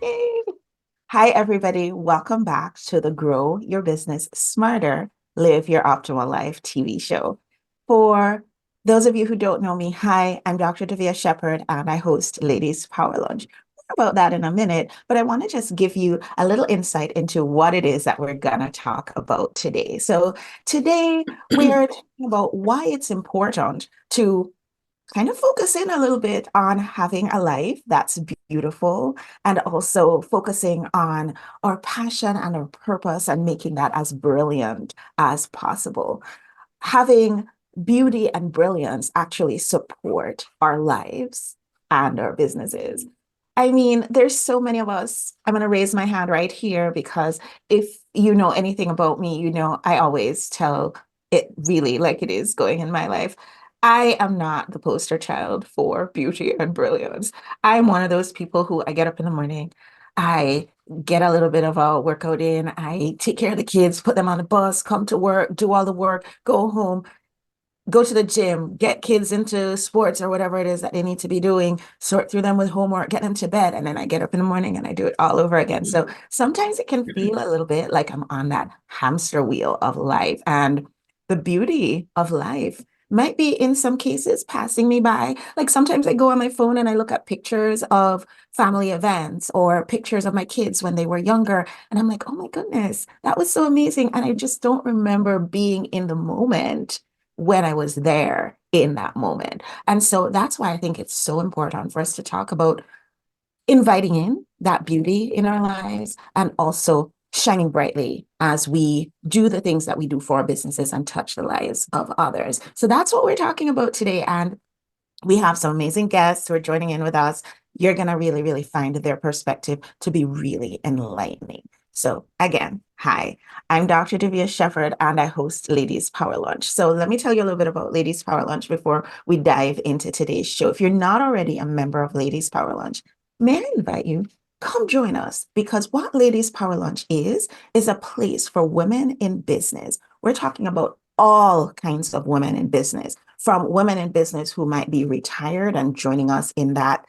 Yay. Hi, everybody. Welcome back to the Grow Your Business Smarter, Live Your Optimal Life TV show. For those of you who don't know me, hi, I'm Dr. Davia Shepherd, and I host Ladies Power Lunch. More about that in a minute, but I want to just give you a little insight into what it is that we're going to talk about today. So, today we're talking about why it's important to kind of focus in a little bit on having a life that's beautiful and also focusing on our passion and our purpose and making that as brilliant as possible. Having beauty and brilliance actually support our lives and our businesses. I mean, there's so many of us. I'm going to raise my hand right here because if you know anything about me, you know I always tell it really like it is going in my life. I am not the poster child for beauty and brilliance. I'm one of those people who I get up in the morning, I get a little bit of a workout in, I take care of the kids, put them on the bus, come to work, do all the work, go home, go to the gym, get kids into sports or whatever it is that they need to be doing, sort through them with homework, get them to bed, and then I get up in the morning and I do it all over again. So sometimes it can feel a little bit like I'm on that hamster wheel of life. And the beauty of life might be in some cases passing me by. Like sometimes I go on my phone and I look at pictures of family events or pictures of my kids when they were younger. And I'm like, oh my goodness, that was so amazing. And I just don't remember being in the moment when I was there in that moment. And so that's why I think it's so important for us to talk about inviting in that beauty in our lives and also shining brightly as we do the things that we do for our businesses and touch the lives of others. So that's what we're talking about today. And we have some amazing guests who are joining in with us. You're going to really, really find their perspective to be really enlightening. So, again, hi, I'm Dr. Divya Shepherd and I host Ladies Power Lunch. So, let me tell you a little bit about Ladies Power Lunch before we dive into today's show. If you're not already a member of Ladies Power Lunch, may I invite you? Come join us because what Ladies Power Lunch is a place for women in business. We're talking about all kinds of women in business, from women in business who might be retired and joining us in that,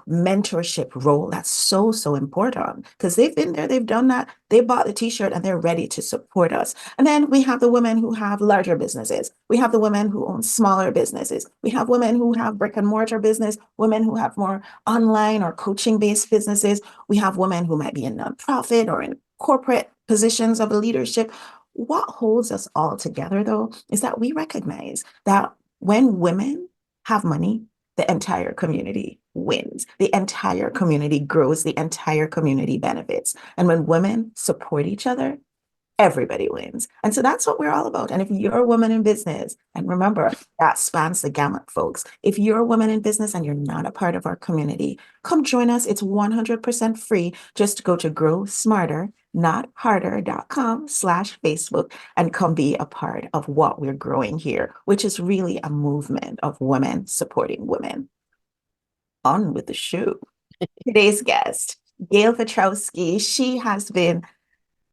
mentorship role. That's so, so important because they've been there, they've done that, they bought the t-shirt and they're ready to support us. And then we have the women who have larger businesses. We have the women who own smaller businesses. We have women who have brick and mortar business, women who have more online or coaching based businesses. We have women who might be in nonprofit or in corporate positions of leadership. What holds us all together, though, is that we recognize that when women have money, the entire community wins. The entire community grows. The entire community benefits. And when women support each other, everybody wins. And so that's what we're all about. And if you're a woman in business, and remember, that spans the gamut, folks. If you're a woman in business and you're not a part of our community, come join us. It's 100% free. Just go to growsmarternotharder.com/Facebook and come be a part of what we're growing here, which is really a movement of women supporting women. On with the show. Today's guest, Gail Petrowsky, she has been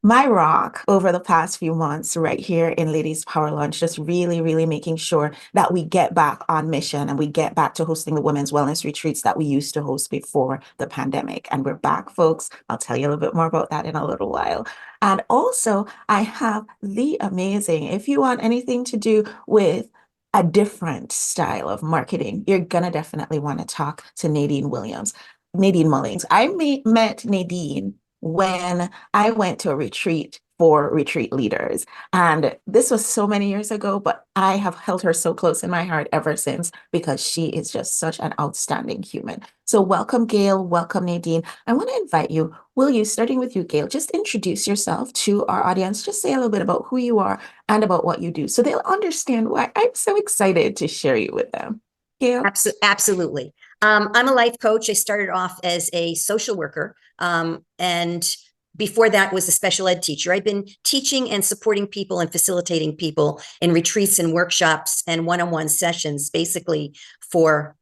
my rock over the past few months right here in Ladies Power Lunch, just really, really making sure that we get back on mission and we get back to hosting the women's wellness retreats that we used to host before the pandemic. And we're back, folks. I'll tell you a little bit more about that in a little while. And also, I have the amazing, if you want anything to do with a different style of marketing, you're going to definitely want to talk to Nadine Mullings. Met Nadine when I went to a retreat for retreat leaders. And this was so many years ago, but I have held her so close in my heart ever since because she is just such an outstanding human. So welcome, Gail. Welcome, Nadine. I want to invite you, will you, starting with you, Gail, just introduce yourself to our audience. Just say a little bit about who you are and about what you do so they'll understand why I'm so excited to share you with them. Gail? Absolutely. I'm a life coach. I started off as a social worker, and before that was a special ed teacher. I've been teaching and supporting people and facilitating people in retreats and workshops and one-on-one sessions, basically for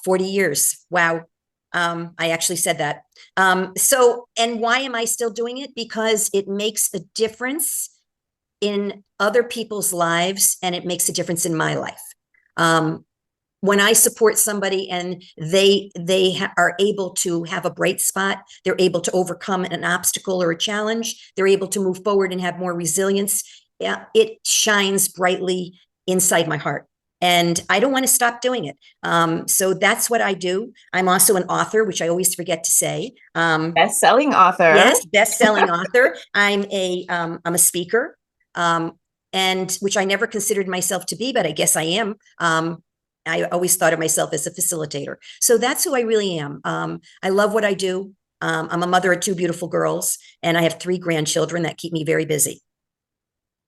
40 years. Wow. I actually said that. And why am I still doing it? Because it makes a difference in other people's lives and it makes a difference in my life. when I support somebody and are able to have a bright spot, they're able to overcome an obstacle or a challenge, they're able to move forward and have more resilience. Yeah, it shines brightly inside my heart. And I don't want to stop doing it. So that's what I do. I'm also an author, which I always forget to say. Best-selling author. Yes, best-selling author. I'm a speaker, and which I never considered myself to be, but I guess I am. I always thought of myself as a facilitator. So that's who I really am. I love what I do. I'm a mother of two beautiful girls, and I have three grandchildren that keep me very busy.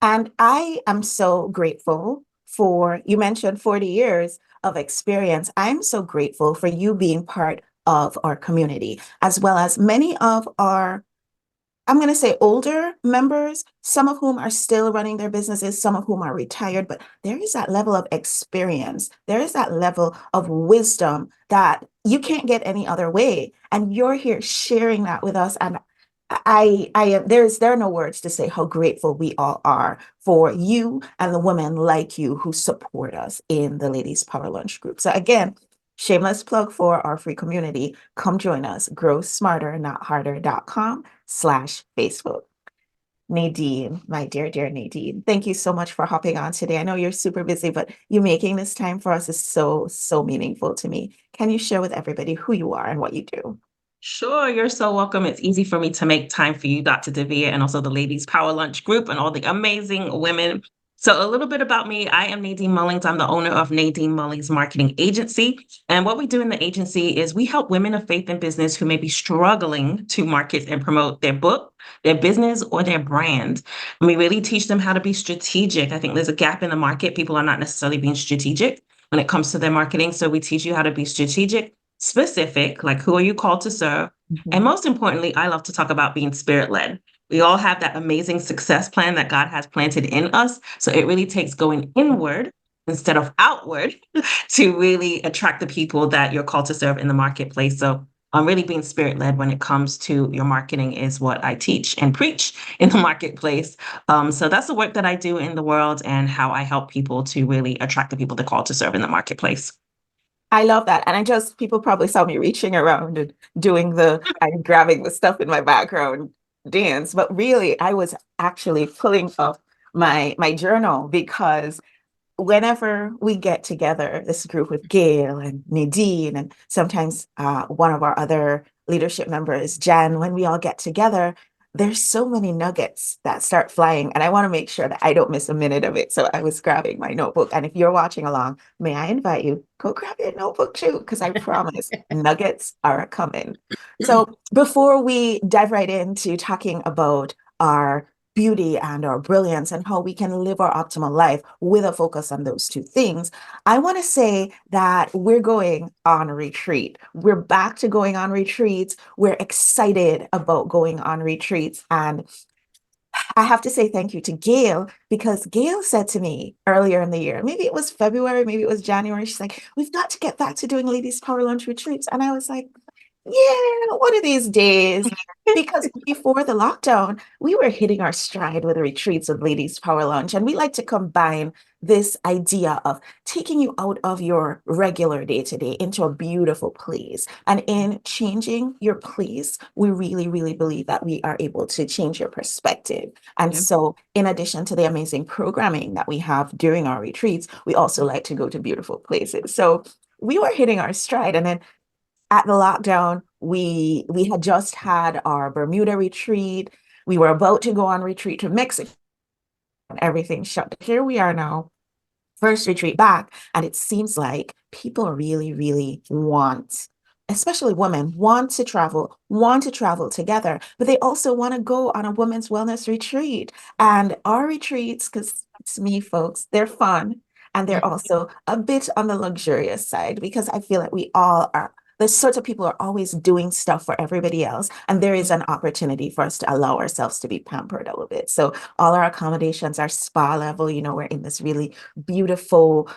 And I am so grateful for, you mentioned 40 years of experience. I'm so grateful for you being part of our community, as well as many of our, I'm going to say older members, some of whom are still running their businesses, some of whom are retired, but there is that level of experience. There is that level of wisdom that you can't get any other way. And you're here sharing that with us. And there are no words to say how grateful we all are for you and the women like you who support us in the Ladies Power Lunch group. So again, shameless plug for our free community. Come join us, growsmarternotharder.com/Facebook. Nadine, my dear, dear Nadine, thank you so much for hopping on today. I know you're super busy, but you making this time for us is so, so meaningful to me. Can you share with everybody who you are and what you do? Sure, you're so welcome. It's easy for me to make time for you, Dr. Devere, and also the Ladies Power Lunch group and all the amazing women. So, a little bit about me. I am Nadine Mullings. I'm the owner of Nadine Mullings Marketing Agency. And what we do in the agency is we help women of faith in business who may be struggling to market and promote their book, their business, or their brand. And we really teach them how to be strategic. I think there's a gap in the market. People are not necessarily being strategic when it comes to their marketing. So, we teach you how to be strategic, specific, like who are you called to serve? And Mhm. most importantly, I love to talk about being spirit-led. We all have that amazing success plan that God has planted in us. So it really takes going inward instead of outward to really attract the people that you're called to serve in the marketplace. So really being spirit-led when it comes to your marketing is what I teach and preach in the marketplace. So that's the work that I do in the world and how I help people to really attract the people they're called to serve in the marketplace. I love that. And people probably saw me reaching around and doing I'm grabbing the stuff in my background dance, but really I was actually pulling up my journal because whenever we get together, this group with Gail and Nadine, and sometimes one of our other leadership members, Jen, when we all get together, there's so many nuggets that start flying. And I want to make sure that I don't miss a minute of it. So I was grabbing my notebook. And if you're watching along, may I invite you, go grab your notebook too, because I promise nuggets are coming. So before we dive right into talking about our beauty and our brilliance and how we can live our optimal life with a focus on those two things, I want to say that we're going on a retreat. We're back to going on retreats. We're excited about going on retreats. And I have to say thank you to Gail because Gail said to me earlier in the year, maybe it was February, maybe it was January, she's like, we've got to get back to doing Ladies Power Lunch retreats. And I was like, yeah, one of these days. Because before the lockdown, we were hitting our stride with retreats with Ladies Power Lunch. And we like to combine this idea of taking you out of your regular day to day into a beautiful place. And in changing your place, we really, really believe that we are able to change your perspective. And Yeah. so, in addition to the amazing programming that we have during our retreats, we also like to go to beautiful places. So, we were hitting our stride. And then at the lockdown, we had just had our Bermuda retreat. We were about to go on retreat to Mexico, and everything shut. Here we are now, first retreat back, and it seems like people really, really want, especially women, want to travel together, but they also want to go on a women's wellness retreat. And our retreats, because it's me, folks, they're fun and they're also a bit on the luxurious side because I feel like we all are. The sorts of people are always doing stuff for everybody else. And there is an opportunity for us to allow ourselves to be pampered a little bit. So all our accommodations are spa level. We're in this really beautiful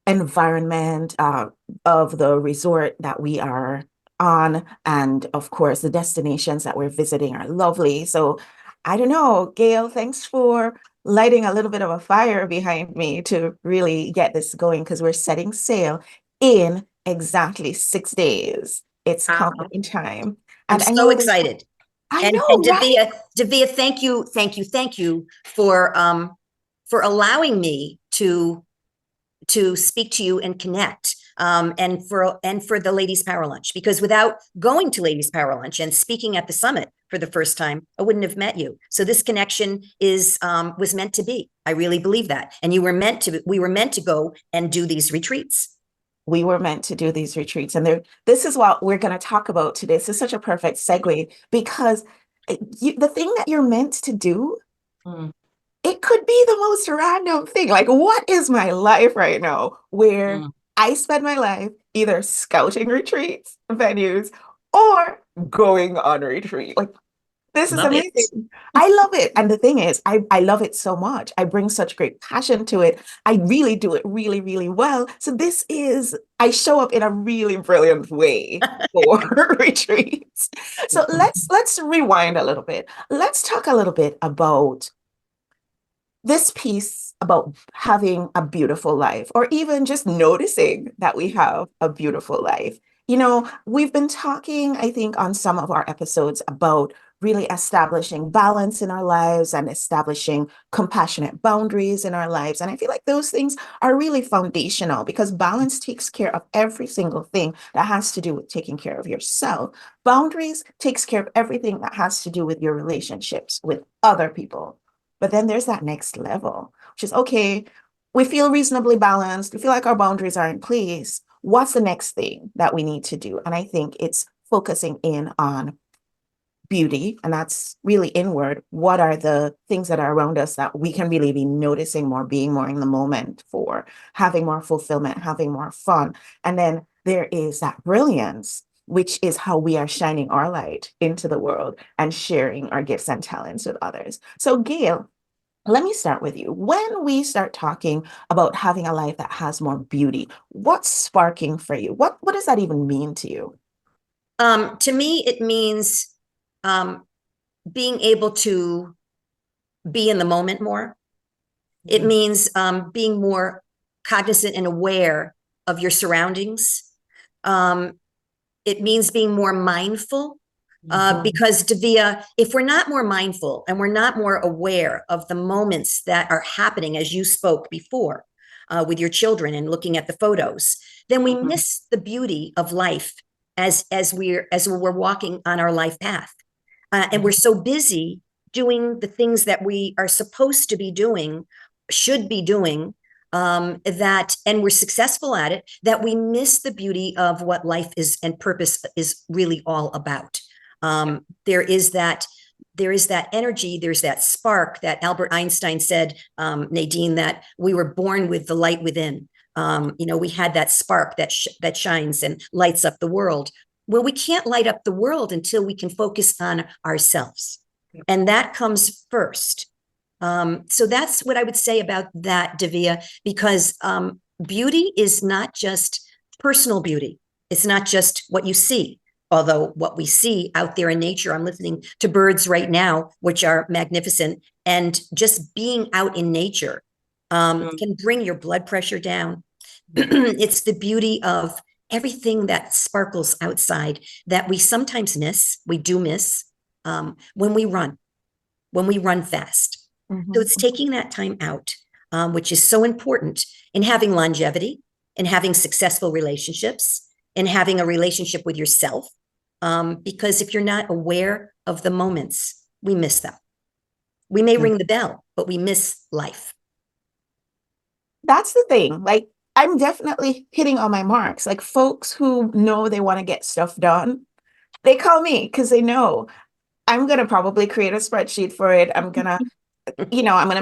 environment of the resort that we are on. And of course, the destinations that we're visiting are lovely. So I don't know, Gail, thanks for lighting a little bit of a fire behind me to really get this going because we're setting sail in exactly 6 days. It's Wow. countdown time. I'm And I so know this, excited. I And know, right? Davia, thank you for allowing me to speak to you and connect. And for the Ladies Power Lunch, because without going to Ladies Power Lunch and speaking at the summit for the first time, I wouldn't have met you. So this connection is was meant to be. I really believe that, and we were meant to go and do these retreats. We were meant to do these retreats. And this is what we're going to talk about today. This is such a perfect segue because the thing that you're meant to do, Mm, it could be the most random thing. Like, what is my life right now where mm. I spend my life either scouting retreats, venues, or going on retreat? Like, this is Love it. amazing. I love it. And the thing is, I love it so much. I bring such great passion to it. I really do it really, really well. So I show up in a really brilliant way for retreats. So let's rewind a little bit. Let's talk a little bit about this piece about having a beautiful life, or even just noticing that we have a beautiful life. We've been talking, I think, on some of our episodes about really establishing balance in our lives and establishing compassionate boundaries in our lives. And I feel like those things are really foundational because balance takes care of every single thing that has to do with taking care of yourself. Boundaries takes care of everything that has to do with your relationships with other people. But then there's that next level, which is okay, we feel reasonably balanced. We feel like our boundaries are in place. What's the next thing that we need to do? And I think it's focusing in on beauty, and that's really inward. What are the things that are around us that we can really be noticing more, being more in the moment for, having more fulfillment, having more fun? And then there is that brilliance, which is how we are shining our light into the world and sharing our gifts and talents with others. So, Gail, let me start with you. When we start talking about having a life that has more beauty, what's sparking for you? What does that even mean to you? To me, it means um, being able to be in the moment more. It Mhm. means being more cognizant and aware of your surroundings. Um, it means being more mindful Mhm. because Davia, if we're not more mindful and we're not more aware of the moments that are happening, as you spoke before with your children and looking at the photos, then we Mhm. miss the beauty of life as we're walking on our life path, and we're Mhm. so busy doing the things that we are supposed to be doing, should be doing, and we're successful at it, that we miss the beauty of what life is and purpose is really all about. There is that energy, there's that spark that Albert Einstein said, Nadine, that we were born with the light within. We had that spark that shines and lights up the world. Well, we can't light up the world until we can focus on ourselves, and that comes first. So that's what I would say about that, Davia, because beauty is not just personal beauty. It's not just what you see, although what we see out there in nature, I'm listening to birds right now, which are magnificent. And just being out in nature Mm, can bring your blood pressure down. Mhm. It's the beauty of everything that sparkles outside that we sometimes miss. We do miss when we run fast. So Mhm. it's taking that time out, which is so important in having longevity, in having successful relationships, in having a relationship with yourself. Because if you're not aware of the moments, we miss them. We may Mhm. ring the bell, but we miss life. That's the thing. Like, I'm definitely hitting all my marks. Like, folks who know they want to get stuff done, they call me because they know I'm going to probably create a spreadsheet for it. I'm going to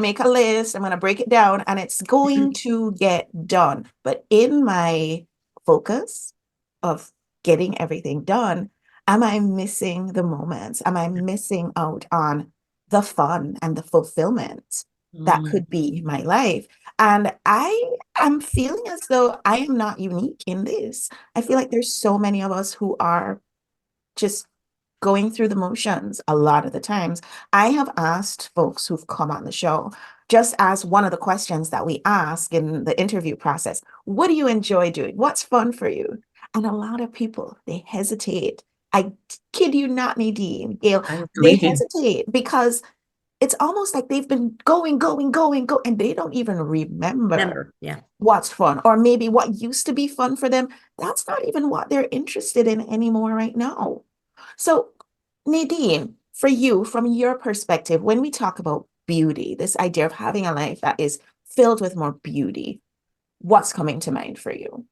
make a list, I'm going to break it down, and it's going to get done. But in my focus of getting everything done, am I missing the moments? Am I missing out on the fun and the fulfillment that mm, could be my life? And I am feeling as though I am not unique in this. I feel like there's so many of us who are just going through the motions a lot of the times. I have asked folks who've come on the show, just as one of the questions that we ask in the interview process, what do you enjoy doing? What's fun for you? And a lot of people, they hesitate. I kid you not, Nadine, Gail, I they agree. hesitate because it's almost like they've been going, and they don't even remember Remember, yeah. what's fun, or maybe what used to be fun for them. That's not even what they're interested in anymore right now. So, Nadine, for you, from your perspective, when we talk about beauty, this idea of having a life that is filled with more beauty, what's coming to mind for you?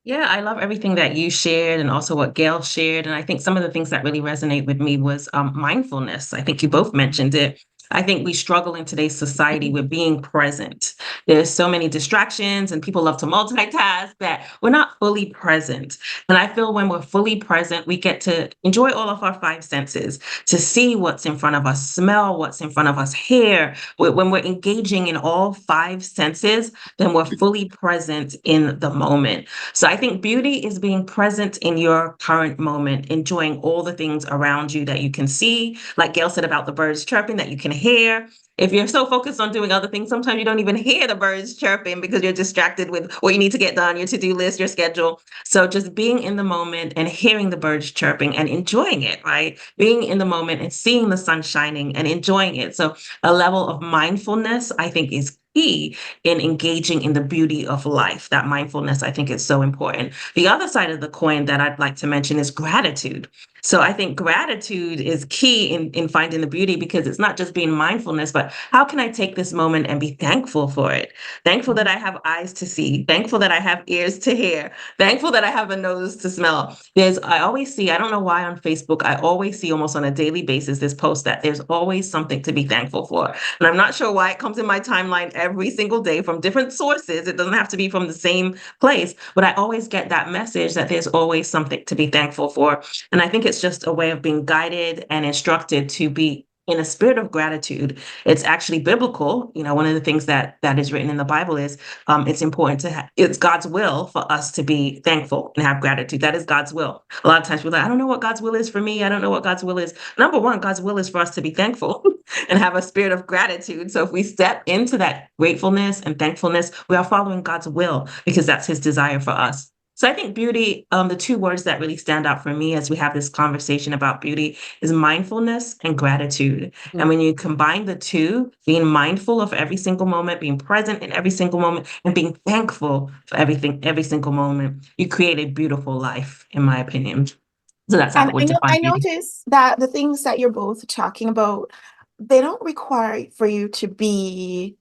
Yeah, I love everything that you shared and also what Gail shared. And I think some of the things that really resonate with me was mindfulness. I think you both mentioned it. I think we struggle in today's society with being present. There's so many distractions and people love to multitask that we're not fully present. And I feel when we're fully present, we get to enjoy all of our five senses, to see what's in front of us, smell what's in front of us, hear. When we're engaging in all five senses, then we're fully present in the moment. So I think beauty is being present in your current moment, enjoying all the things around you that you can see. Like Gail said about the birds chirping, that you can hear. If you're so focused on doing other things, sometimes you don't even hear the birds chirping because you're distracted with what you need to get done, your to-do list, your schedule. So just being in the moment and hearing the birds chirping and enjoying it, right? Being in the moment and seeing the sun shining and enjoying it. So a level of mindfulness, I think, is key in engaging in the beauty of life. That mindfulness, I think, is so important. The other side of the coin that I'd like to mention is gratitude. So I think gratitude is key in finding the beauty, because it's not just being mindfulness, but how can I take this moment and be thankful for it? Thankful that I have eyes to see, thankful that I have ears to hear, thankful that I have a nose to smell. I always see, I don't know why on Facebook, I always see almost on a daily basis this post that there's always something to be thankful for. And I'm not sure why it comes in my timeline every single day from different sources. It doesn't have to be from the same place, but I always get that message that there's always something to be thankful for. And I think it's just a way of being guided and instructed to be in a spirit of gratitude. It's actually biblical. You know, one of the things that is written in the Bible is it's important to it's God's will for us to be thankful and have gratitude. That is God's will. A lot of times we're like, I don't know what God's will is for me. I don't know what God's will is. Number one, God's will is for us to be thankful and have a spirit of gratitude. So if we step into that gratefulness and thankfulness, we are following God's will because that's his desire for us. So I think beauty, the two words that really stand out for me as we have this conversation about beauty is mindfulness and gratitude. And when you combine the two, being mindful of every single moment, being present in every single moment, and being thankful for everything, every single moment, you create a beautiful life, in my opinion. So that's how And I would define I beauty. notice that the things that you're both talking about, they don't require for you to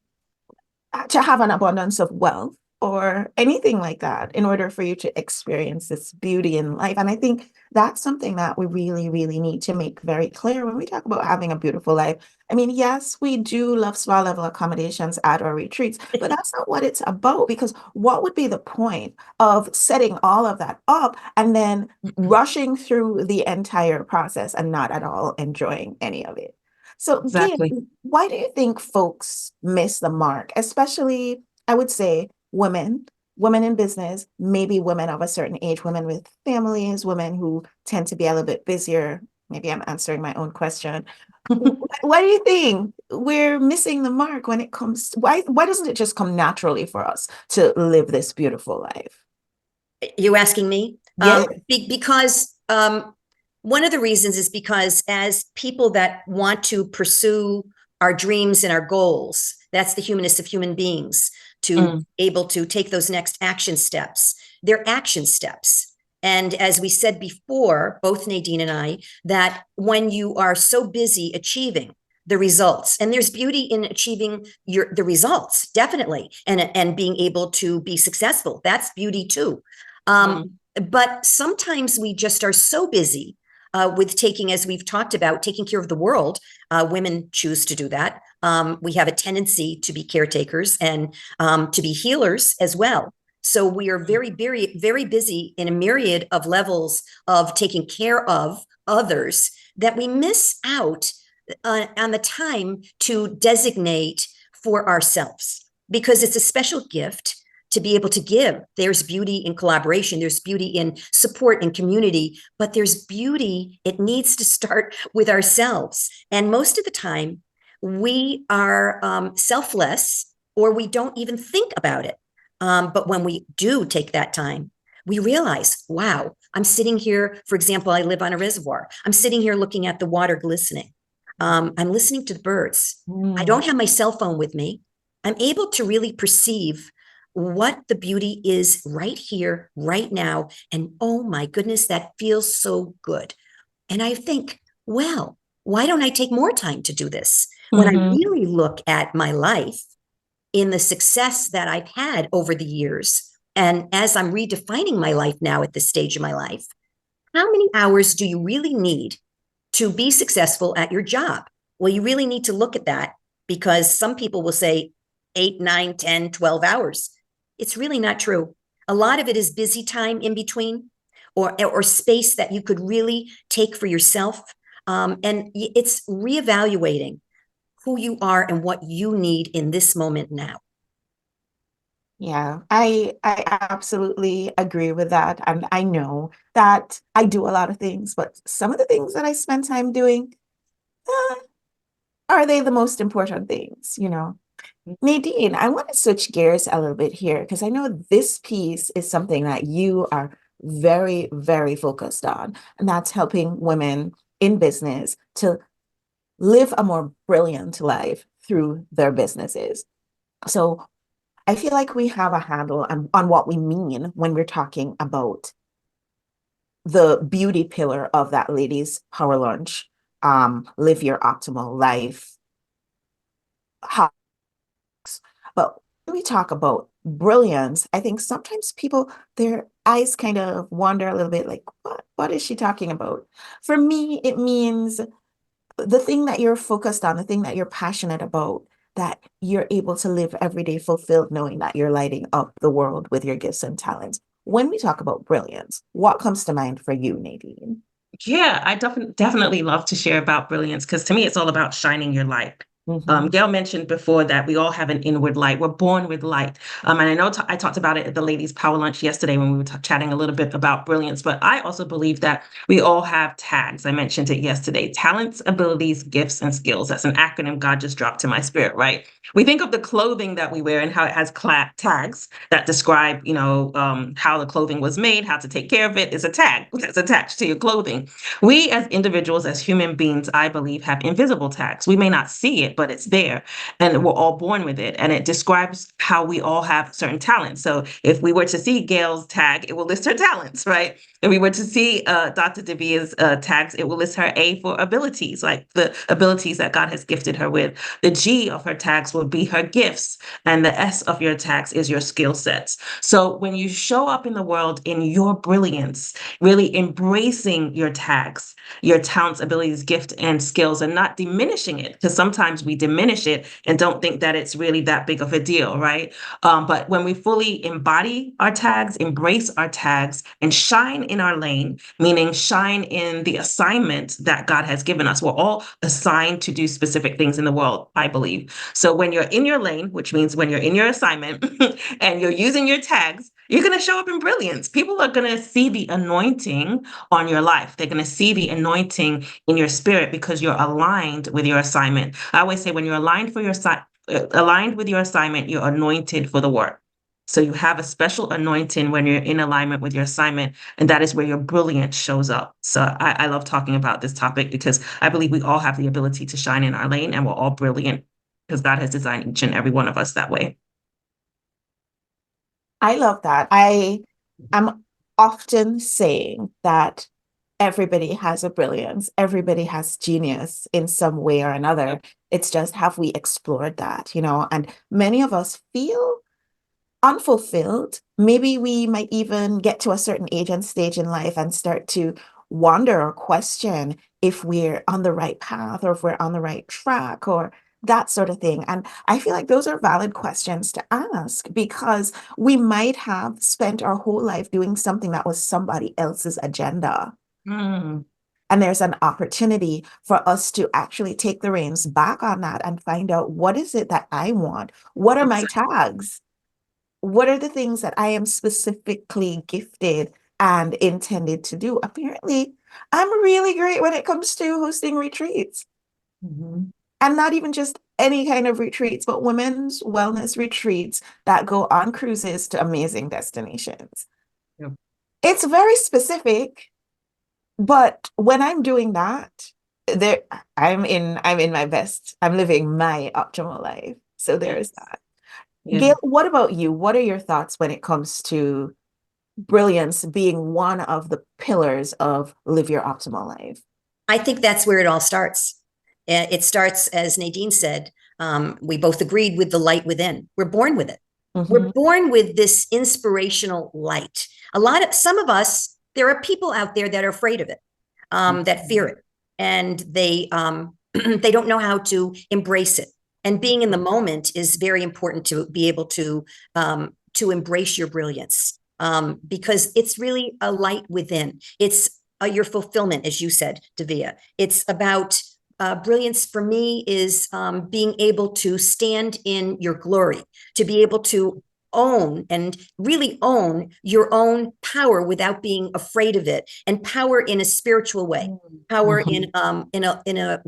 have an abundance of wealth or anything like that in order for you to experience this beauty in life. And I think that's something that we really, really need to make very clear when we talk about having a beautiful life. I mean, yes, we do love spa level accommodations at our retreats, but that's not what it's about, because what would be the point of setting all of that up and then rushing through the entire process and not at all enjoying any of it? So, Gail, Exactly. why do you think folks miss the mark, especially, I would say, women in business, maybe women of a certain age, women with families, women who tend to be a little bit busier? Maybe I'm answering my own question. Why do you think we're missing the mark when it comes to, why doesn't it just come naturally for us to live this beautiful life? You asking me? Yeah. Because one of the reasons is because as people that want to pursue our dreams and our goals, that's the humanness of human beings, to able to take those next action steps. They're action steps. And as we said before, both Nadine and I, that when you are so busy achieving the results, and there's beauty in achieving the results, definitely, and being able to be successful, that's beauty too. But sometimes we just are so busy with taking, as we've talked about, taking care of the world. Women choose to do that. We have a tendency to be caretakers and to be healers as well. So we are very, very, very busy in a myriad of levels of taking care of others that we miss out on the time to designate for ourselves, because it's a special gift to be able to give. There's beauty in collaboration. There's beauty in support and community, but there's beauty. It needs to start with ourselves. And most of the time, we are selfless, or we don't even think about it. But when we do take that time, we realize, wow, I'm sitting here. For example, I live on a reservoir. I'm sitting here looking at the water glistening. I'm listening to the birds. I don't have my cell phone with me. I'm able to really perceive what the beauty is right here, right now. And oh my goodness, that feels so good. And I think, well, why don't I take more time to do this? When I Mhm. really look at my life in the success that I've had over the years, and as I'm redefining my life now at this stage of my life, how many hours do you really need to be successful at your job? Well, you really need to look at that, because some people will say 8, 9, 10, 12 hours. It's really not true. A lot of it is busy time in between, or space that you could really take for yourself. And it's reevaluating who you are and what you need in this moment now. Yeah, I absolutely agree with that. And I know that I do a lot of things, but some of the things that I spend time doing, uh, are they the most important things, you know? Nadine, I want to switch gears a little bit here because I know this piece is something that you are very, very focused on, and that's helping women in business to live a more brilliant life through their businesses. So I feel like we have a handle on what we mean when we're talking about the beauty pillar of that ladies' power lunch, live your optimal life. But when we talk about brilliance, I think sometimes people, their eyes kind of wander a little bit like, what is she talking about? For me, it means the thing that you're focused on, the thing that you're passionate about, that you're able to live every day fulfilled, knowing that you're lighting up the world with your gifts and talents. When we talk about brilliance, what comes to mind for you, Nadine? Yeah, I definitely love to share about brilliance because to me, it's all about shining your light. Mhm. Gail mentioned before that we all have an inward light. We're born with light. And I know I talked about it at the ladies' power lunch yesterday when we were chatting a little bit about brilliance, but I also believe that we all have tags. I mentioned it yesterday: talents, abilities, gifts, and skills. That's an acronym God just dropped in my spirit, right? We think of the clothing that we wear and how it has tags that describe, how the clothing was made, how to take care of it is a tag that's attached to your clothing. We as individuals, as human beings, I believe, have invisible tags. We may not see it, but it's there, and we're all born with it. And it describes how we all have certain talents. So if we were to see Gail's tag, it will list her talents, right? If we were to see Dr. Davia's tags, it will list her A for abilities, like the abilities that God has gifted her with. The G of her tags will be her gifts, and the S of your tags is your skill sets. So when you show up in the world in your brilliance, really embracing your tags, your talents, abilities, gift, and skills, and not diminishing it, because sometimes we diminish it and don't think that it's really that big of a deal, right? But when we fully embody our tags, embrace our tags, and shine in our lane, meaning shine in the assignment that God has given us. We're all assigned to do specific things in the world, I believe. So when you're in your lane, which means when you're in your assignment and you're using your tags, you're going to show up in brilliance. People are going to see the anointing on your life. They're going to see the anointing in your spirit because you're aligned with your assignment. I always say when you're aligned with your assignment, you're anointed for the work. So you have a special anointing when you're in alignment with your assignment, and that is where your brilliance shows up. So I love talking about this topic because I believe we all have the ability to shine in our lane, and we're all brilliant because God has designed each and every one of us that way. I love that. I am often saying that everybody has a brilliance, everybody has genius in some way or another. It's just, have we explored that, you know? And many of us feel unfulfilled. Maybe we might even get to a certain age and stage in life and start to wonder or question if we're on the right path or if we're on the right track or that sort of thing. And I feel like those are valid questions to ask because we might have spent our whole life doing something that was somebody else's agenda. Mm. And there's an opportunity for us to actually take the reins back on that and find out, what is it that I want? What are my tags? what are the things that I am specifically gifted and intended to do? Apparently, I'm really great when it comes to hosting retreats. Mhm. And not even just any kind of retreats, but women's wellness retreats that go on cruises to amazing destinations. Yep. It's very specific, but when I'm doing that, there I'm in my best. I'm living my optimal life. So there is Yes. that. Yeah. Gail, what about you? What are your thoughts when it comes to brilliance being one of the pillars of live your optimal life? I think that's where it all starts. It starts, as Nadine said, we both agreed with the light within. We're born with it. We're Mhm. born with this inspirational light. Some of us, there are people out there that are afraid of it, that fear it, and they don't know how to embrace it. And being in the moment is very important to be able to embrace your brilliance, because it's really a light within. It's your fulfillment, as you said, Davia. It's about brilliance for me is being able to stand in your glory, to be able to own and really own your own power without being afraid of it, and power in a spiritual way, power Mhm. in a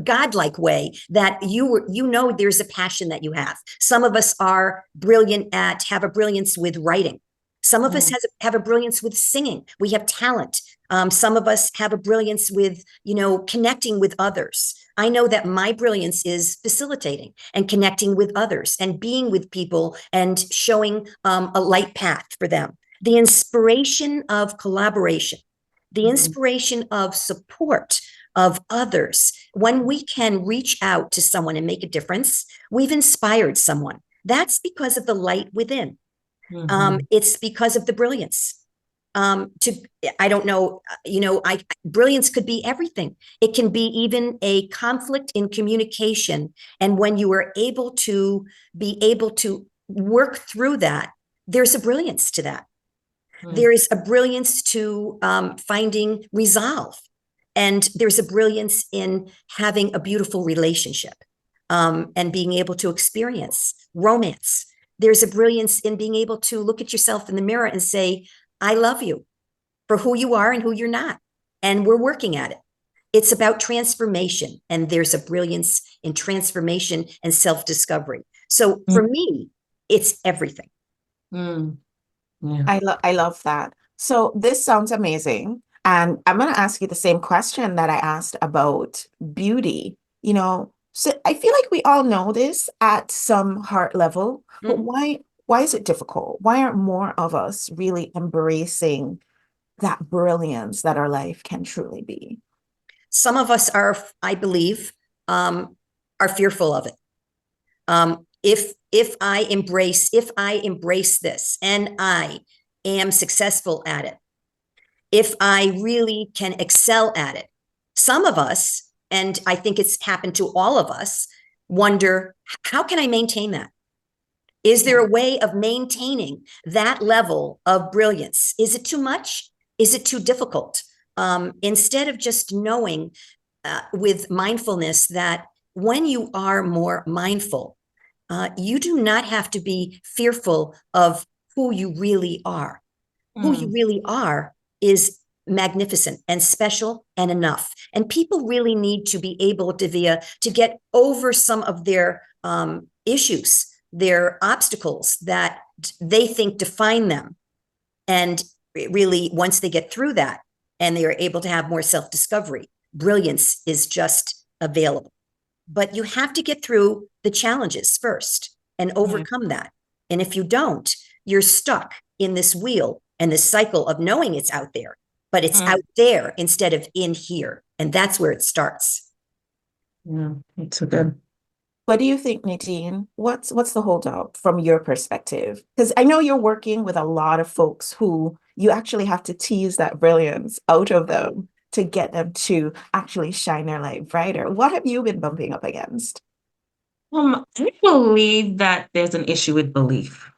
godlike way, that you know there's a passion that you have. Some of us are brilliant at have a brilliance with writing. Some of us have a brilliance with singing. We have talent. Some of us have a brilliance with, connecting with others. I know that my brilliance is facilitating and connecting with others and being with people and showing a light path for them. The inspiration of collaboration, the Mhm. inspiration of support of others. When we can reach out to someone and make a difference, we've inspired someone. That's because of the light within. Mhm. It's because of the brilliance. To I don't know, I brilliance could be everything. It can be even a conflict in communication, and when you are able to be able to work through that, there's a brilliance to that. Mhm. There is a brilliance to finding resolve. And there's a brilliance in having a beautiful relationship, and being able to experience romance. There's a brilliance in being able to look at yourself in the mirror and say, I love you for who you are and who you're not. And we're working at it. It's about transformation. And there's a brilliance in transformation and self discovery. So for me, it's everything. Mhm. Yeah. I love that. So this sounds amazing. And I'm going to ask you the same question that I asked about beauty. So I feel like we all know this at some heart level, but Mm. why is it difficult? Why aren't more of us really embracing that brilliance that our life can truly be? Some of us are, I believe, are fearful of it. If I embrace this and I am successful at it, if I really can excel at it, some of us, and I think it's happened to all of us, wonder, how can I maintain that? Is there a way of maintaining that level of brilliance? Is it too much? Is it too difficult? Instead of just knowing, with mindfulness, that when you are more mindful, you do not have to be fearful of who you really are. Who you Mm. really are is magnificent and special and enough. And people really need to be able to get over some of their issues, their obstacles that they think define them. And really, once they get through that and they are able to have more self discovery, brilliance is just available. But you have to get through the challenges first and Yeah. overcome that. And if you don't, you're stuck in this wheel and this cycle of knowing it's out there, but it's Mm. out there instead of in here. And that's where it starts. Yeah. It's so good. What do you think, Nadine? What's the holdup from your perspective? Because I know you're working with a lot of folks who you actually have to tease that brilliance out of them to get them to actually shine their light brighter. What have you been bumping up against? I believe that there's an issue with belief.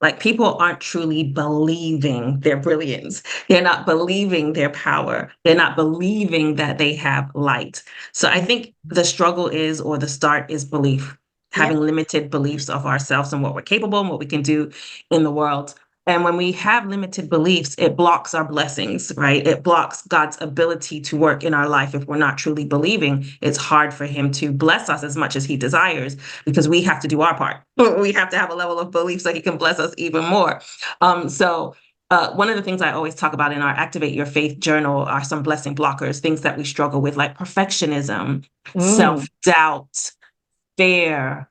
Like people aren't truly believing their brilliance. They're not believing their power. They're not believing that they have light. So I think the struggle is, or the start is belief. having limited beliefs of ourselves and what we're capable and what we can do in the world. And when we have limited beliefs, it blocks our blessings, right? It blocks God's ability to work in our life. If we're not truly believing, it's hard for him to bless us as much as he desires, because we have to do our part. We have to have a level of belief so he can bless us even more. One of the things I always talk about in our Activate Your Faith journal are some blessing blockers, things that we struggle with, like perfectionism, self-doubt, fear,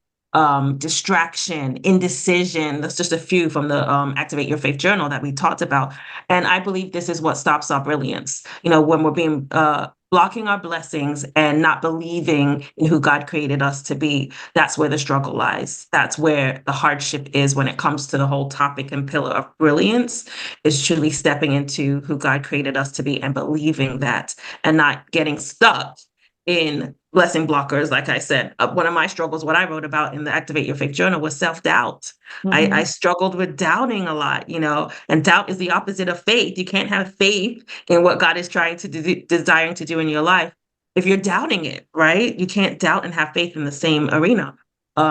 distraction, indecision. That's just a few from the Activate Your Faith journal that we talked about. And I believe this is what stops our brilliance. You know, when we're being blocking our blessings and not believing in who God created us to be, that's where the struggle lies. That's where the hardship is when it comes to the whole topic and pillar of brilliance, is truly stepping into who God created us to be and believing that, and not getting stuck in blessing blockers. Like I said, one of my struggles, what I wrote about in the Activate Your Faith journal, was self-doubt. I struggled with doubting a lot, you know, and doubt is the opposite of faith. You can't have faith in what God is trying to do, desiring to do in your life, if you're doubting it, right? You can't doubt and have faith in the same arena.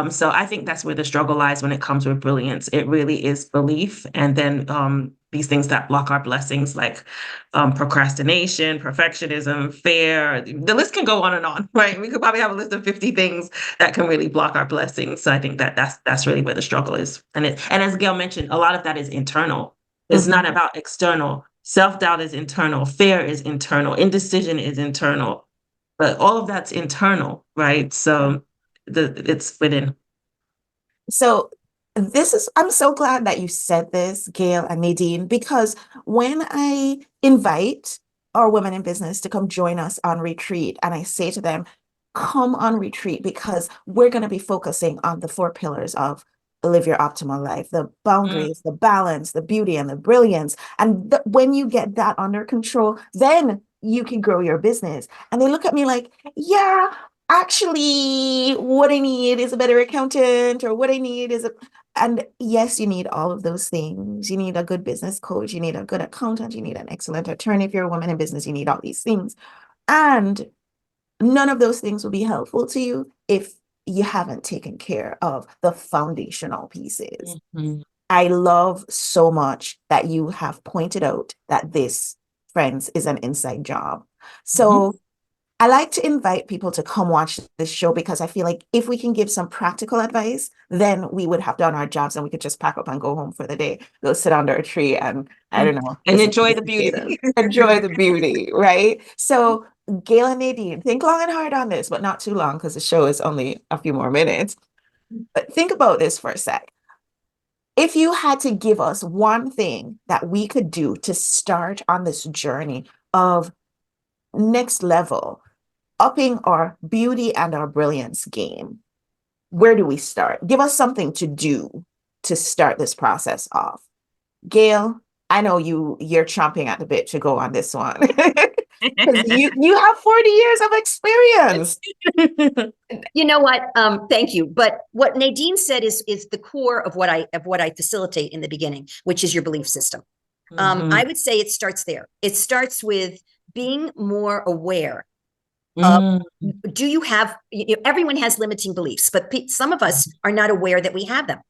So I think that's where the struggle lies when it comes with brilliance. It really is belief, and then these things that block our blessings, like procrastination, perfectionism, fear. The list can go on, right? We could probably have a list of 50 things that can really block our blessings. So I think that that's really where the struggle is. And as Gail mentioned, a lot of that is internal. It's not about external. Self-doubt is internal. Fear is internal. Indecision is internal. But all of that's internal, right? So it's within. So I'm so glad that you said this, Gail and Nadine, because when I invite our women in business to come join us on retreat, and I say to them, come on retreat, because we're going to be focusing on the 4 pillars of live your optimal life, the boundaries, the balance, the beauty, and the brilliance. And when you get that under control, then you can grow your business. And they look at me like, yeah, actually, what I need is a better accountant, or what I need is and yes, you need all of those things. You need a good business coach, you need a good accountant, you need an excellent attorney. If you're a woman in business, you need all these things. And none of those things will be helpful to you if you haven't taken care of the foundational pieces. I love so much that you have pointed out that this, friends, is an inside job. So I like to invite people to come watch this show, because I feel like if we can give some practical advice, then we would have done our jobs and we could just pack up and go home for the day, go sit under a tree and, I don't know, and enjoy the beauty. Enjoy the beauty, right? So Gail and Nadine, think long and hard on this, but not too long, because the show is only a few more minutes. But think about this for a sec. If you had to give us one thing that we could do to start on this journey of next level, upping our beauty and our brilliance game, where do we start? Give us something to do to start this process off. Gail, I know you're chomping at the bit to go on this one, because you have 40 years of experience. You know what? Thank you. But what Nadine said is the core of what I facilitate in the beginning, which is your belief system. I would say it starts there. It starts with being more aware. Do you have, everyone has limiting beliefs, but some of us are not aware that we have them.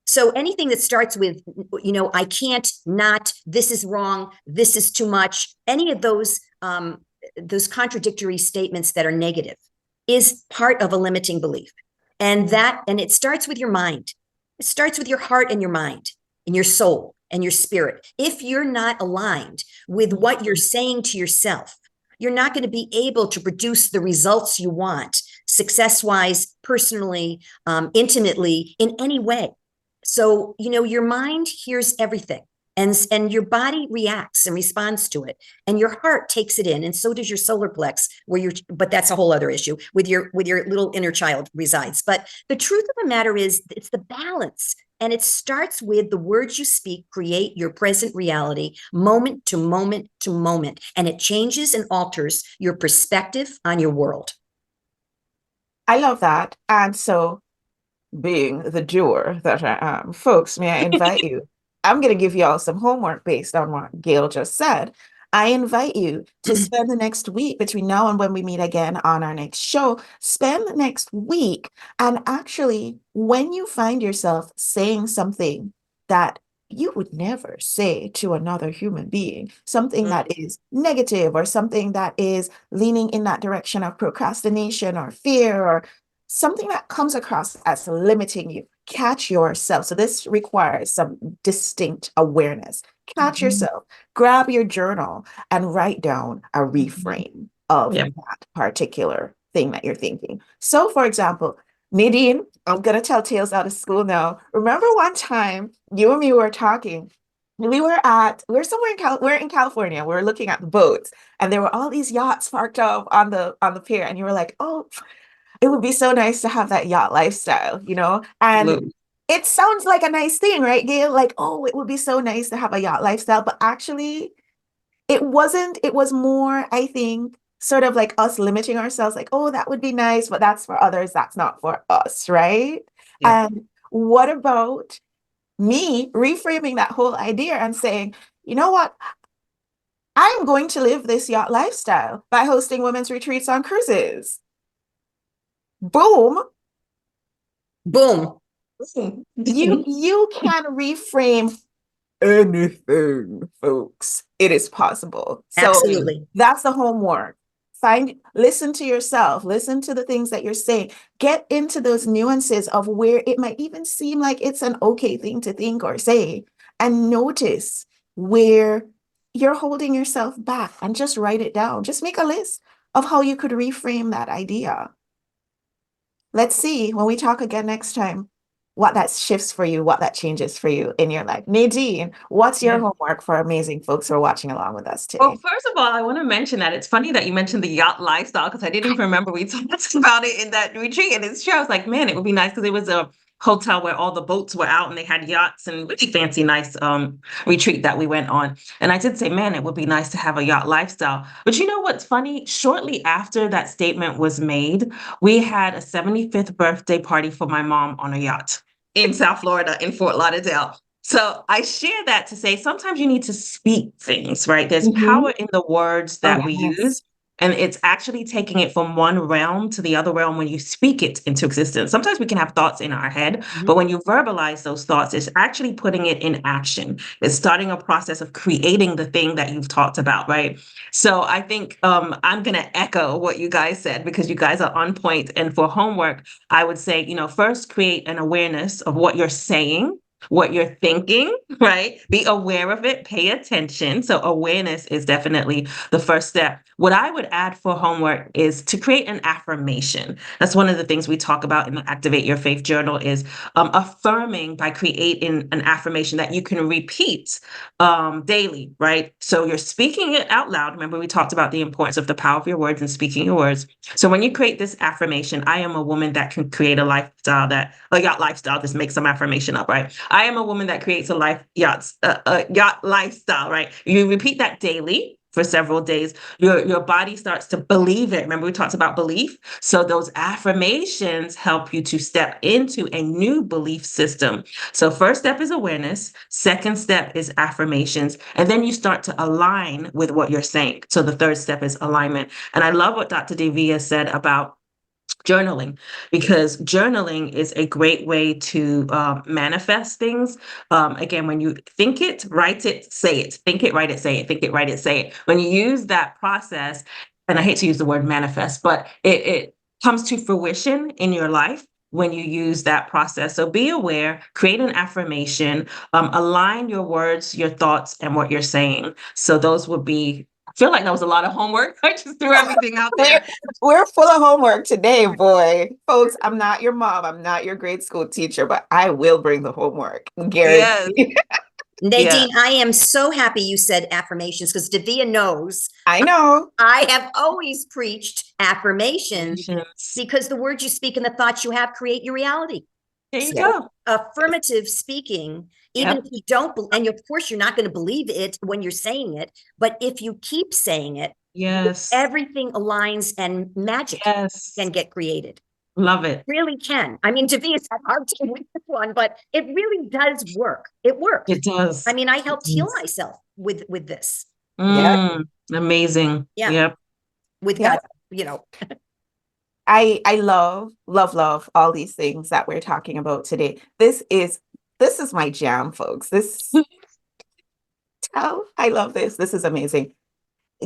So anything that starts with, I can't, not, this is wrong, this is too much, any of those contradictory statements that are negative is part of a limiting belief. And it starts with your mind. It starts with your heart and your mind and your soul and your spirit. If you're not aligned with what you're saying to yourself, you're not going to be able to produce the results you want, success-wise, personally, intimately, in any way. So, your mind hears everything, and your body reacts and responds to it, and your heart takes it in, and so does your solar plex, but that's a whole other issue, with your little inner child resides. But the truth of the matter is, it's the balance. And it starts with the words you speak create your present reality, moment to moment to moment. And it changes and alters your perspective on your world. I love that. And so, being the doer that I am, folks, may I invite you? I'm going to give you all some homework based on what Gail just said. I invite you to spend the next week between now and when we meet again on our next show. Spend the next week and actually, when you find yourself saying something that you would never say to another human being, something that is negative or something that is leaning in that direction of procrastination or fear or something that comes across as limiting you, catch yourself. So this requires some distinct awareness. Catch yourself, grab your journal and write down a reframe of Yeah. that particular thing that you're thinking. So for example, Nadine, I'm gonna tell tales out of school now. Remember one time you and me were talking. We're somewhere we're in California. We were looking at the boats, and there were all these yachts parked up on the pier. And you were like, "Oh, it would be so nice to have that yacht lifestyle, you know?" And Absolutely. it sounds like a nice thing, right, Gail? Like, oh, it would be so nice to have a yacht lifestyle. But actually, it wasn't. It was more, I think, sort of like us limiting ourselves, like, oh, that would be nice, but that's for others. That's not for us, right? Yeah. And what about me reframing that whole idea and saying, you know what? I'm going to live this yacht lifestyle by hosting women's retreats on cruises. Boom. Boom. You can reframe anything, folks. It is possible. So Absolutely. that's the homework. Listen to yourself, listen to the things that you're saying, get into those nuances of where it might even seem like it's an okay thing to think or say, and notice where you're holding yourself back and just write it down. Just make a list of how you could reframe that idea. Let's see when we talk again next time what that shifts for you, what that changes for you in your life. Nadine, what's your Yeah. homework for amazing folks who are watching along with us Well, today? first of all, I want to mention that it's funny that you mentioned the yacht lifestyle because I didn't even remember we talked about it in that retreat. And it's true. I was like, man, it would be nice because it was a hotel where all the boats were out and they had yachts and really fancy, nice retreat that we went on. And I did say, man, it would be nice to have a yacht lifestyle. But you know what's funny? Shortly after that statement was made, we had a 75th birthday party for my mom on a yacht in South Florida in Fort Lauderdale. So I share that to say sometimes you need to speak things, right? There's Mhm. power in the words Oh, that we yes. use, and it's actually taking it from one realm to the other realm when you speak it into existence. Sometimes we can have thoughts in our head, but when you verbalize those thoughts, it's actually putting it in action. It's starting a process of creating the thing that you've talked about, right? So I think I'm going to echo what you guys said because you guys are on point. And for homework, I would say, first create an awareness of what you're saying, what you're thinking, right? Be aware of it, pay attention. So awareness is definitely the first step. What I would add for homework is to create an affirmation. That's one of the things we talk about in the Activate Your Faith journal is affirming by creating an affirmation that you can repeat daily, right? So you're speaking it out loud. Remember, we talked about the importance of the power of your words and speaking your words. So when you create this affirmation, I am a woman that can create a yacht lifestyle, just make some affirmation up, right? I am a woman that creates a yacht lifestyle, right? You repeat that daily for several days. Your body starts to believe it. Remember, we talked about belief. So those affirmations help you to step into a new belief system. So first step is awareness. Second step is affirmations. And then you start to align with what you're saying. So the third step is alignment. And I love what Dr. Devia said about journaling, because journaling is a great way to manifest things. Again, when you think it, write it, say it, think it, write it, say it, think it, write it, say it. When you use that process, and I hate to use the word manifest, but it comes to fruition in your life when you use that process. So be aware, create an affirmation, align your words, your thoughts, and what you're saying. So those would be, I feel like that was a lot of homework. I just threw everything out We're, there. we're full of homework today, boy. Folks, I'm not your mom. I'm not your grade school teacher, but I will bring the homework. Yes. Guarantee. Yeah. Nadine, I am so happy you said affirmations because Davia knows I know. I have always preached affirmations Patience. because the words you speak and the thoughts you have create your reality. There you Yes. go. Affirmative speaking, even Yep. if you don't, and of course you're not going to believe it when you're saying it, but if you keep saying it, Yes. everything aligns and magic Yes. can get created. Love it. Really can. I mean, Davia's had a hard time with this one, but it really does work. It works. It does. I mean, I It helped heal does. myself with this. Yeah. Amazing. Yeah. Yep. With Yeah. God, you know. I love all these things that we're talking about today. This is my jam, folks. I love this. This is amazing.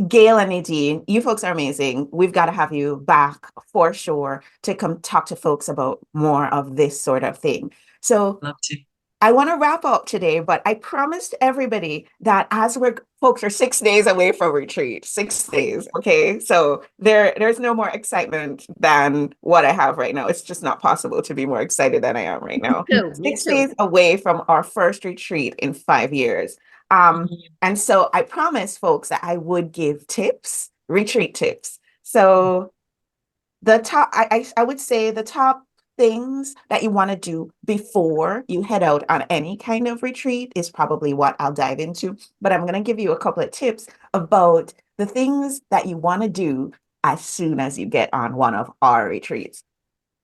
Gail and Nadine, you folks are amazing. We've got to have you back for sure to come talk to folks about more of this sort of thing. So Love to. I want to wrap up today, but I promised everybody that as we're folks are 6 days away from retreat, 6 days. Okay. So there's no more excitement than what I have right now. It's just not possible to be more excited than I am right now. Me Six too. days away from our first retreat in 5 years. Um, Mhm. and so I promised folks that I would give tips, retreat tips. So the top I would say the top things that you want to do before you head out on any kind of retreat is probably what I'll dive into, but I'm going to give you a couple of tips about the things that you want to do as soon as you get on one of our retreats.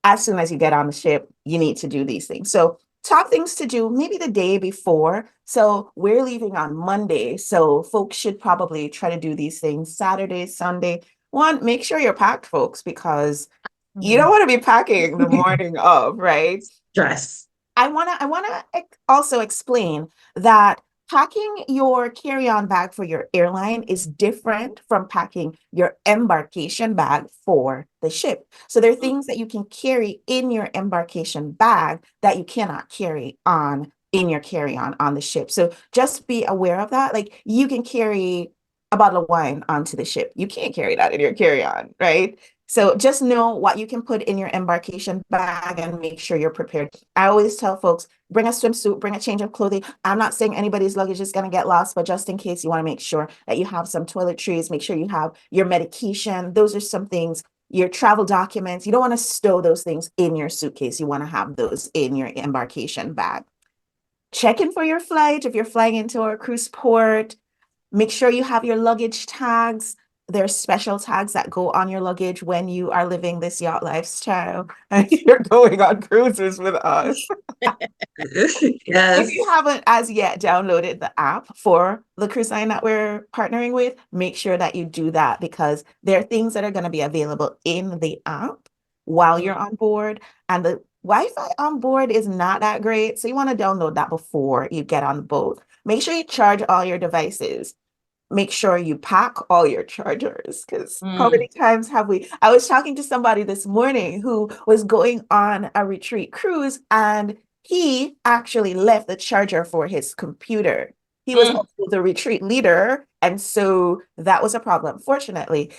As soon as you get on the ship, you need to do these things. So top things to do maybe the day before. So we're leaving on Monday, so folks should probably try to do these things Saturday, Sunday. One, make sure you're packed, folks, because you don't Mm. want to be packing the morning of, right? Stress. I want to also explain that packing your carry-on bag for your airline is different from packing your embarkation bag for the ship. So there are things that you can carry in your embarkation bag that you cannot carry on in your carry-on on the ship. So just be aware of that. Like you can carry a bottle of wine onto the ship. You can't carry that in your carry-on, right? So just know what you can put in your embarkation bag and make sure you're prepared. I always tell folks, bring a swimsuit, bring a change of clothing. I'm not saying anybody's luggage is going to get lost, but just in case, you want to make sure that you have some toiletries, make sure you have your medication. Those are some things, your travel documents. You don't want to stow those things in your suitcase. You want to have those in your embarkation bag. Check in for your flight if you're flying into a cruise port. Make sure you have your luggage tags. There's special tags that go on your luggage when you are living this yacht lifestyle and you're going on cruises with us. If you Yes. haven't as yet downloaded the app for the cruise line that we're partnering with, make sure that you do that because there are things that are going to be available in the app while you're on board. And the Wi-Fi on board is not that great. So you want to download that before you get on the boat. Make sure you charge all your devices. Make sure you pack all your chargers because how Mm, many times have we? I was talking to somebody this morning who was going on a retreat cruise and he actually left the charger for his computer. He was mm, also the retreat leader, and so that was a problem. Fortunately,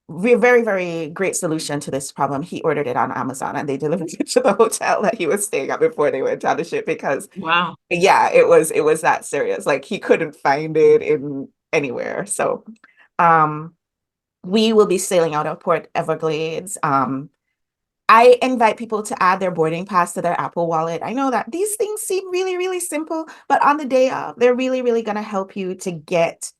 very, very great solution to this problem. He ordered it on Amazon and they delivered it to the hotel that he was staying at before they went on the ship because wow. yeah, it was that serious. Like he couldn't find it in anywhere. So um we will be sailing out of Port Everglades. I invite people to add their boarding pass to their Apple Wallet. I know that these things seem really, really simple, but on the day of, they're really, really going to help you to get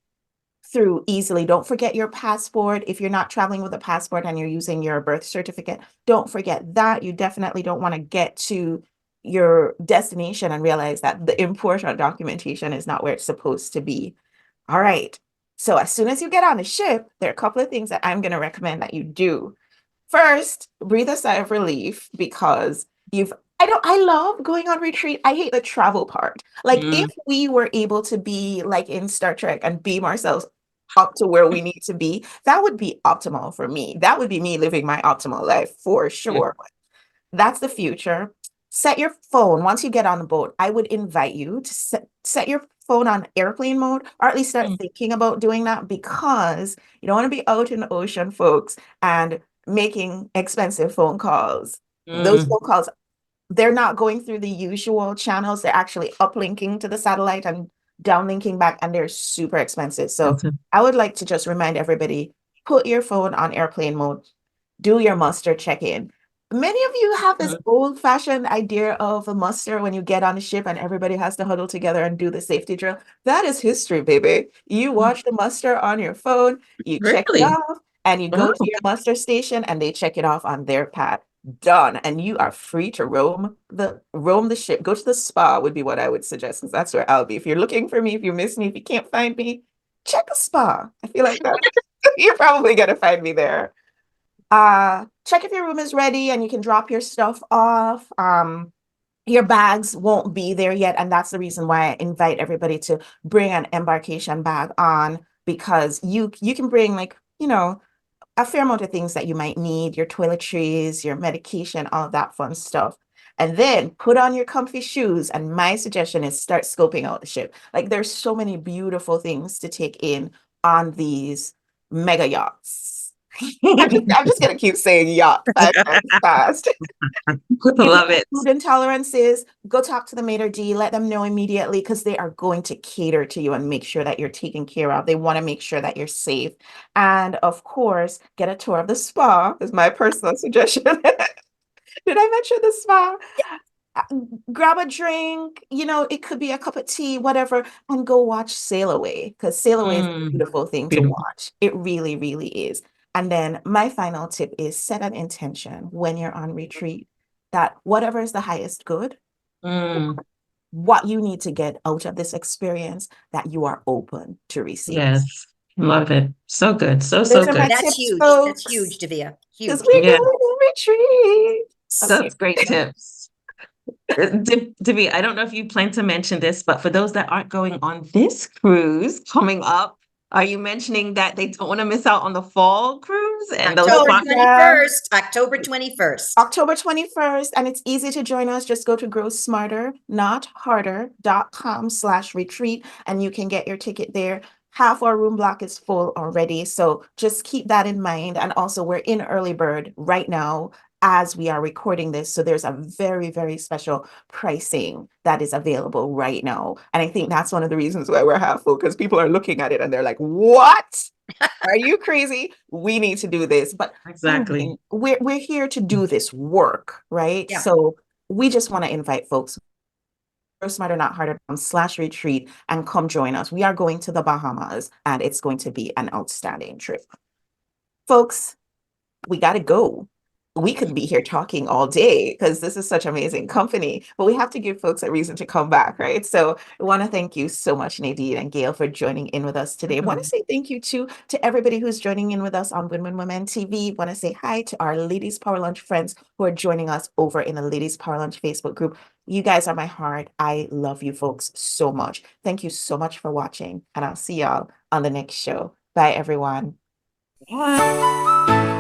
through easily. Don't forget your passport. If you're not traveling with a passport and you're using your birth certificate, don't forget that. You definitely don't want to get to your destination and realize that the important documentation is not where it's supposed to be. All right. So as soon as you get on the ship, there are a couple of things that I'm going to recommend that you do. First, breathe a sigh of relief because I love going on retreat. I hate the travel part. Like Mm, if we were able to be like in Star Trek and beam ourselves up to where we need to be, that would be optimal for me. That would be me living my optimal life for yeah. sure. That's the future. Set your phone once you get on the boat. I would invite you to set your phone on airplane mode, or at least start Mm, thinking about doing that because you don't want to be out in the ocean, folks, and making expensive phone calls. Those mm, phone calls, they're not going through the usual channels. They're actually uplinking to the satellite and downlinking back, and they're super expensive. So that's it. I would like to just remind everybody, put your phone on airplane mode, do your muster check-in. Many of you have this Mm, old-fashioned idea of a muster when you get on a ship and everybody has to huddle together and do the safety drill. That is history, baby. You mm. watch the muster on your phone, you check it Really? off, and you go to Wow. your muster station and they check it off on their pad. Done. And you are free to roam the ship. Go to the spa would be what I would suggest, because that's where I'll be. If you're looking for me, if you miss me, if you can't find me, check a spa. I feel like that you're probably gonna find me there. Check if your room is ready and you can drop your stuff off. Your bags won't be there yet, and that's the reason why I invite everybody to bring an embarkation bag on, because you can bring, like, a fair amount of things that you might need, your toiletries, your medication, all of that fun stuff. And then put on your comfy shoes. And my suggestion is start scoping out the ship. Like, there's so many beautiful things to take in on these mega yachts. I'm just gonna keep saying yacht 5 times fast. If you Love have it. food intolerances, go talk to the maitre d', let them know immediately, because they are going to cater to you and make sure that you're taken care of. They want to make sure that you're safe. And of course, get a tour of the spa is my personal suggestion. Did I mention the spa? Uh, Grab a drink, it could be a cup of tea, whatever, and go watch Sail Away, because Sail Away is a Mm, beautiful thing to beautiful. watch. It really, really is. And then my final tip is set an intention when you're on retreat that whatever is the highest good, Mm, what you need to get out of this experience, that you are open to receive. yes. Love it. So good. So, Those so are my good. That's tips, huge. That's folks, huge, Davia. because Huge. we're Yeah. going on retreat. Okay. Such great tips. Divi, I don't know if you plan to mention this, but for those that aren't going on this cruise coming up, are you mentioning that they don't want to miss out on the fall cruise and those October So, spots? yeah. 21st. October 21st. October 21st, and it's easy to join us. Just go to growsmarter.com/retreat, and you can get your ticket there. Half our room block is full already, so just keep that in mind. And also, we're in early bird right now as we are recording this. So there's a very, very special pricing that is available right now. And I think that's one of the reasons why we're half full, because people are looking at it and they're like, what? Are you crazy? We need to do this. But Exactly. we're here to do this work, right? Yeah. So we just want to invite folks, smarter not harder.com/retreat, and come join us. We are going to the Bahamas, and it's going to be an outstanding trip. Folks, we got to go. We could be here talking all day because this is such amazing company, but we have to give folks a reason to come back, right? So I want to thank you so much, Nadine and Gail, for joining in with us today. I want to say thank you too to everybody who's joining in with us on Women Women TV. Want to say hi to our Ladies Power Lunch friends who are joining us over in the Ladies Power Lunch Facebook group. You guys are my heart. I love you folks so much. Thank you so much for watching, and I'll see y'all on the next show. Bye, everyone. Bye.